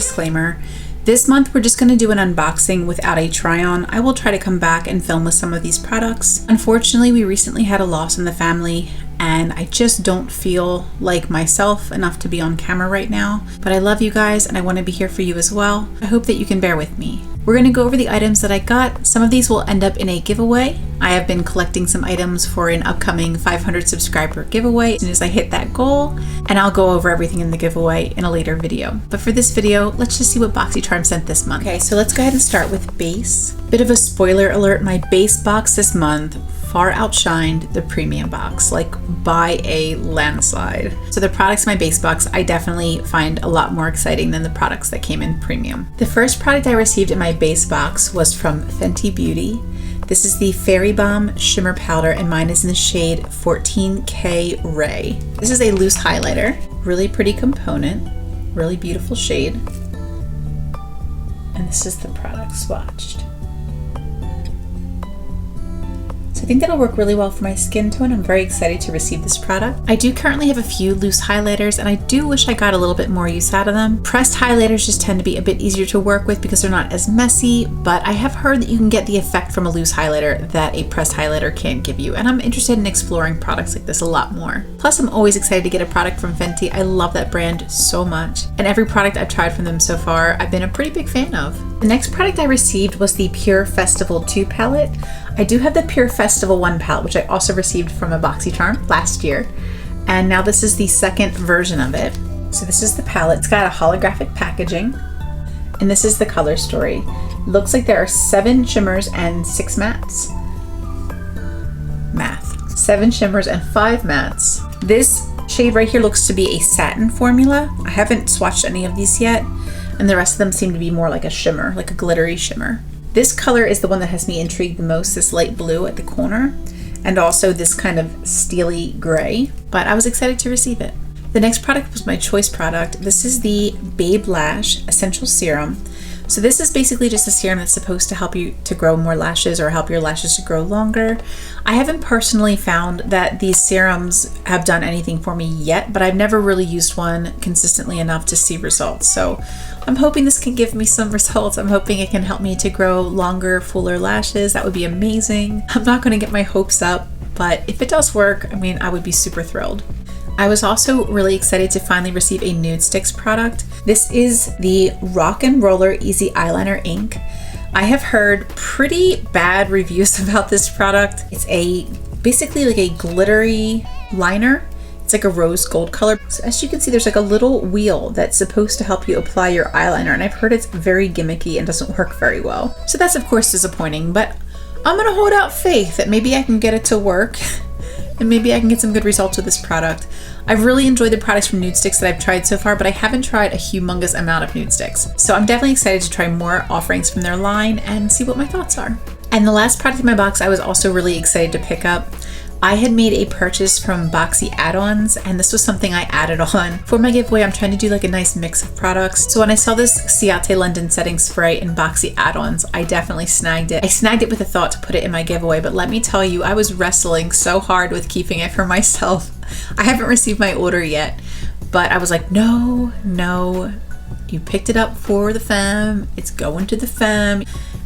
disclaimer. This month we're just going to do an unboxing without a try-on. I will try to come back and film with some of these products. Unfortunately, we recently had a loss in the family and I just don't feel like myself enough to be on camera right now. But I love you guys and I want to be here for you as well. I hope that you can bear with me. We're going to go over the items that I got. Some of these will end up in a giveaway. I have been collecting some items for an upcoming 500 subscriber giveaway as soon as I hit that goal, and I'll go over everything in the giveaway in a later video. But for this video, let's just see what BoxyCharm sent this month. Okay, so let's go ahead and start with base. Bit of a spoiler alert, my base box this month far outshined the premium box, like by a landslide. So the products in my base box, I definitely find a lot more exciting than the products that came in premium. The first product I received in my base box was from Fenty Beauty. This is the Fairy Balm Shimmer Powder and mine is in the shade 14K Ray. This is a loose highlighter, really pretty component, really beautiful shade. And this is the product swatched. I think that'll work really well for my skin tone. I'm very excited to receive this product. I do currently have a few loose highlighters and I do wish I got a little bit more use out of them. Pressed highlighters just tend to be a bit easier to work with because they're not as messy, but I have heard that you can get the effect from a loose highlighter that a pressed highlighter can't give you, and I'm interested in exploring products like this a lot more. Plus, I'm always excited to get a product from Fenty. I love that brand so much, and every product I've tried from them so far, I've been a pretty big fan of. The next product I received was the Pure Festival 2 palette. I do have the Pure Festival 1 palette, which I also received from a BoxyCharm last year. And now this is the second version of it. So this is the palette. It's got a holographic packaging. And this is the color story. It looks like there are 7 shimmers and 6 mattes. Math. 7 shimmers and 5 mattes. This shade right here looks to be a satin formula. I haven't swatched any of these yet. And the rest of them seem to be more like a shimmer, like a glittery shimmer. This color is the one that has me intrigued the most, this light blue at the corner, and also this kind of steely gray, but I was excited to receive it. The next product was my choice product. This is the Babe Lash Essential Serum. So this is basically just a serum that's supposed to help you to grow more lashes or help your lashes to grow longer. I haven't personally found that these serums have done anything for me yet, but I've never really used one consistently enough to see results. So I'm hoping this can give me some results. I'm hoping it can help me to grow longer, fuller lashes. That would be amazing. I'm not going to get my hopes up, but if it does work, I mean, I would be super thrilled. I was also really excited to finally receive a Nude Sticks product. This is the Rock and Roller Easy Eyeliner Ink. I have heard pretty bad reviews about this product. It's basically like a glittery liner. It's like a rose gold color. So as you can see, there's like a little wheel that's supposed to help you apply your eyeliner, and I've heard it's very gimmicky and doesn't work very well. So that's of course disappointing, but I'm gonna hold out faith that maybe I can get it to work. And maybe I can get some good results with this product. I've really enjoyed the products from Nude Sticks that I've tried so far, but I haven't tried a humongous amount of Nude Sticks. So I'm definitely excited to try more offerings from their line and see what my thoughts are. And the last product in my box I was also really excited to pick up. I had made a purchase from Boxy Add-ons, and this was something I added on. For my giveaway, I'm trying to do like a nice mix of products. So when I saw this Ciate London Setting Spray in Boxy Add-ons, I definitely snagged it. I snagged it with a thought to put it in my giveaway, but let me tell you, I was wrestling so hard with keeping it for myself. I haven't received my order yet, but I was like, no, you picked it up for the fam. It's going to the fam.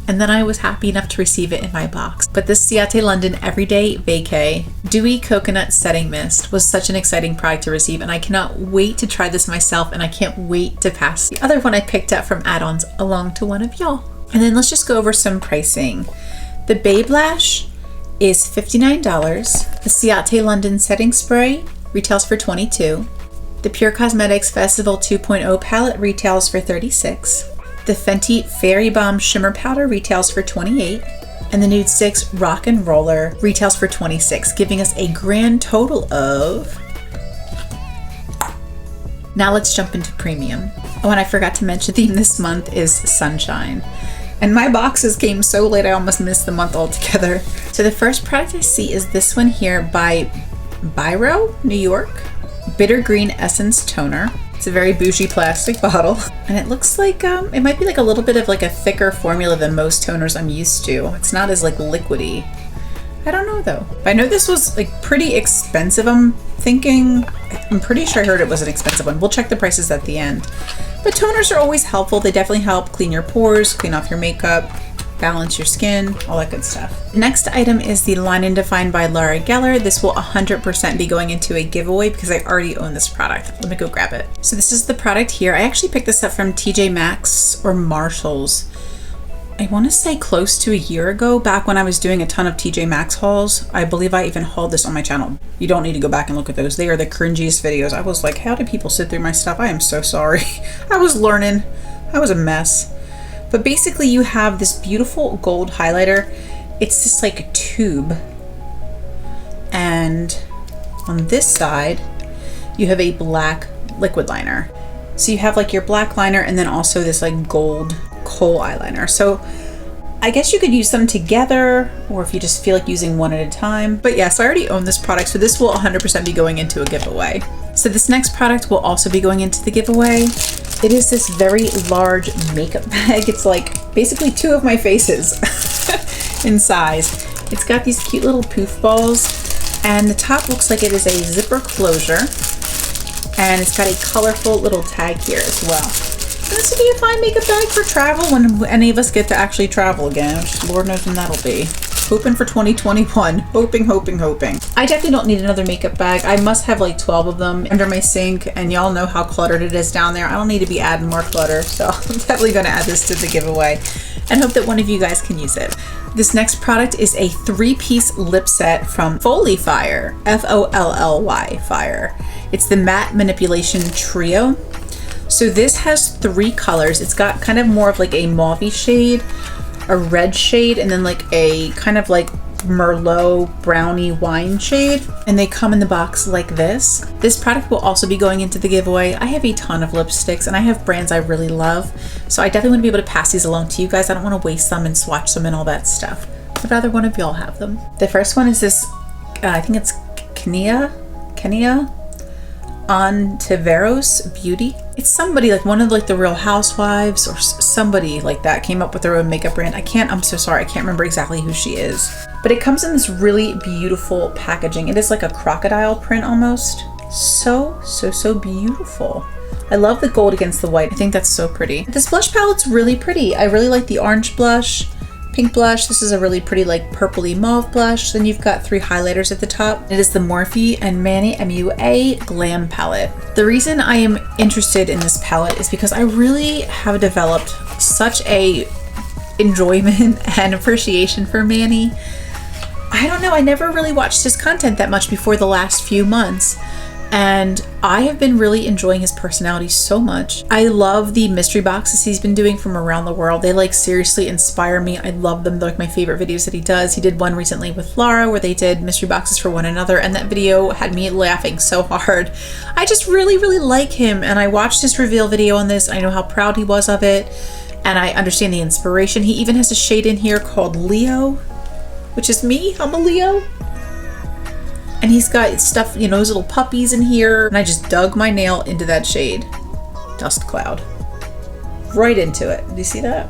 And then I was happy enough to receive it in my box. But this Ciate London Everyday Vacay Dewy Coconut Setting Mist was such an exciting product to receive, and I cannot wait to try this myself, and I can't wait to pass the other one I picked up from add-ons along to one of y'all. And then let's just go over some pricing. The Babe Lash is $59. The Ciate London Setting Spray retails for $22. The Pure Cosmetics Festival 2.0 palette retails for $36. The Fenty Fairy Balm Shimmer Powder retails for $28, and the Nude Sticks Rock and Roller retails for $26, giving us a grand total of... Now let's jump into premium. Oh, and I forgot to mention the theme this month is Sunshine. And my boxes came so late I almost missed the month altogether. So the first product I see is this one here by Biro, New York. Bitter Green Essence Toner. It's a very bougie plastic bottle, and it looks like it might be like a little bit of like a thicker formula than most toners I'm used to. It's not as like liquidy. I don't know though. I know this was like pretty expensive. I'm pretty sure I heard it was an expensive one. We'll check the prices at the end. But But toners are always helpful. They definitely help clean your pores, clean off your makeup, balance your skin, all that good stuff. Next item is the Line and Define by Laura Geller. This will 100% be going into a giveaway because I already own this product. Let me go grab it. So this is the product here. I actually picked this up from TJ Maxx or Marshall's. I want to say close to a year ago, back when I was doing a ton of TJ Maxx hauls. I believe I even hauled this on my channel. You don't need to go back and look at those. They are the cringiest videos. I was like, how do people sit through my stuff? I am so sorry. I was learning. I was a mess. But basically you have this beautiful gold highlighter. It's this like tube. And on this side, you have a black liquid liner. So you have like your black liner and then also this like gold kohl eyeliner. So I guess you could use them together, or if you just feel like using one at a time. But yeah, so I already own this product, so this will 100% be going into a giveaway. So this next product will also be going into the giveaway. It is this very large makeup bag. It's like basically 2 of my faces in size. It's got these cute little poof balls, and the top looks like it is a zipper closure, and it's got a colorful little tag here as well. And this would be a fine makeup bag for travel when any of us get to actually travel again, which Lord knows when that'll be. Hoping for 2021. Hoping. I definitely don't need another makeup bag. I must have like 12 of them under my sink, and y'all know how cluttered it is down there. I don't need to be adding more clutter, so I'm definitely going to add this to the giveaway and hope that one of you guys can use it. This next product is a 3-piece lip set from Folly Fire, Folly Fire. It's the Matte Manipulation Trio. So this has 3 colors. It's got kind of more of like a mauve shade, a red shade, and then like a kind of like Merlot brownie wine shade. And they come in the box like this. This product will also be going into the giveaway. I have a ton of lipsticks and I have brands I really love. So I definitely want to be able to pass these along to you guys. I don't want to waste them and swatch them and all that stuff. I'd rather one of y'all have them. The first one is this, I think it's Kenya Ontiveros Beauty. It's somebody like one of like the Real Housewives or somebody like that came up with their own makeup brand. I'm so sorry, I can't remember exactly who she is. But it comes in this really beautiful packaging. It is like a crocodile print almost. So beautiful. I love the gold against the white. I think that's so pretty. This blush palette's really pretty. I really like the orange blush, pink blush. This is a really pretty like purpley mauve blush. Then you've got 3 highlighters at the top. It is the Morphe and Manny MUA Glam Palette. The reason I am interested in this palette is because I really have developed such a enjoyment and appreciation for Manny. I don't know, I never really watched his content that much before the last few months. And I have been really enjoying his personality so much. I love the mystery boxes he's been doing from around the world. They like seriously inspire me. I love them. They're like my favorite videos that he does. He did one recently with Laura where they did mystery boxes for one another, and that video had me laughing so hard. I just really like him, and I watched his reveal video on this. I know how proud he was of it, and I understand the inspiration. He even has a shade in here called Leo, which is me. I'm a Leo. And he's got stuff, you know, his little puppies in here. And I just dug my nail into that shade. Dust Cloud. Right into it. Do you see that?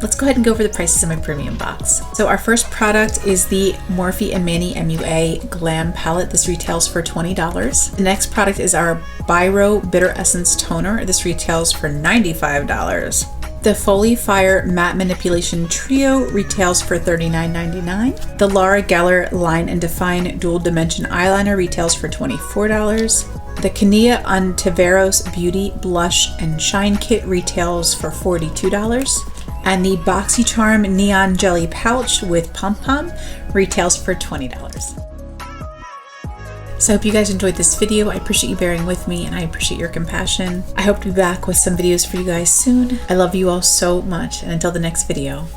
Let's go ahead and go over the prices in my premium box. So our first product is the Morphe and Manny MUA Glam Palette. This retails for $20. The next product is our Biro Bitter Essence Toner. This retails for $95. The Folly Fire Matte Manipulation Trio retails for $39.99. The Laura Geller Line and Define Dual Dimension Eyeliner retails for $24. The Kenya Ontiveros Beauty Blush and Shine Kit retails for $42. And the BoxyCharm Neon Jelly Pouch with Pom Pom retails for $20. So I hope you guys enjoyed this video. I appreciate you bearing with me, and I appreciate your compassion. I hope to be back with some videos for you guys soon. I love you all so much, and until the next video,